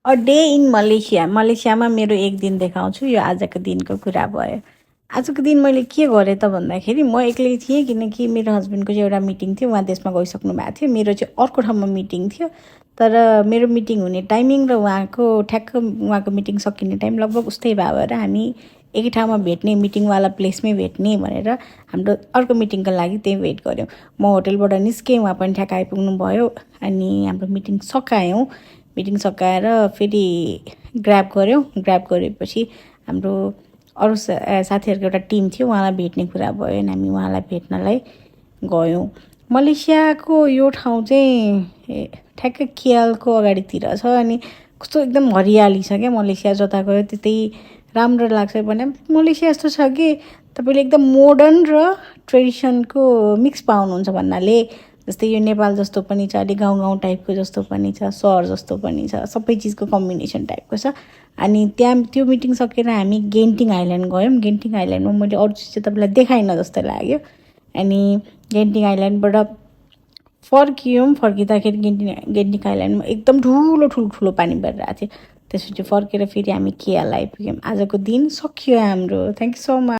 A day in Malaysia. मलेसियामा मेरो एक दिन देखाउँछु। यो आजको दिनको कुरा भयो। आजको दिन मैले के गरेँ त भन्दाखेरि म एक्लै थिएँ, किनकि मेरो हस्बेन्डको चाहिँ एउटा मिटिङ थियो, उहाँ देशमा गइसक्नु भएको थियो। मेरो चाहिँ अर्को ठाउँमा मिटिङ थियो, तर मेरो मिटिङ हुने टाइमिङ र उहाँको ठ्याक्क उहाँको मिटिङ सकिने टाइम लगभग उस्तै भएर हामी एकै ठाउँमा भेट्ने, मिटिङवाला प्लेसमै भेट्ने भनेर हाम्रो अर्को मिटिङको लागि त्यहीँ वेट गऱ्यौँ। म होटलबाट निस्केँ, उहाँ पनि ठ्याक्क आइपुग्नु भयो। अनि हाम्रो मिटिङ सकायौँ। मिटिङ सकाएर फेरि ग्र्याब गऱ्यौँ। ग्र्याब गरेपछि हाम्रो अरू साथीहरूको एउटा टिम थियो, उहाँलाई भेट्ने कुरा भयो अनि हामी उहाँलाई भेट्नलाई गयौँ। मलेसियाको यो ठाउँ चाहिँ ठ्याक्कै केएलको अगाडितिर छ अनि कस्तो एकदम हरियाली छ क्या। मलेसिया जता गयो त्यतै राम्रो लाग्छ भने मलेसिया यस्तो छ कि तपाईँले एकदम मोडर्न र ट्रेडिसनको मिक्स पाउनुहुन्छ भन्नाले, जस्तै यो नेपाल जस्तो पनि छ, अलि गाउँ गाउँ टाइपको जस्तो पनि छ, सहर जस्तो पनि छ, सबै चिजको कम्बिनेसन टाइपको छ। अनि त्यहाँ त्यो मिटिङ सकेर हामी गेन्टिङ आइल्यान्ड गयौँ। गेन्टिङ आइल्यान्डमा मैले अरू चिज चाहिँ तपाईँलाई देखाइनँ जस्तो लाग्यो। अनि गेन्टिङ आइल्यान्डबाट फर्किँदाखेरि गेन्टिङ आइल्यान्डमा एकदम ठुलो पानी परिरहेको थियो। त्यसपछि फर्केर फेरि हामी केएल आइपुग्यौँ। आजको दिन सकियो हाम्रो। Thank you so much.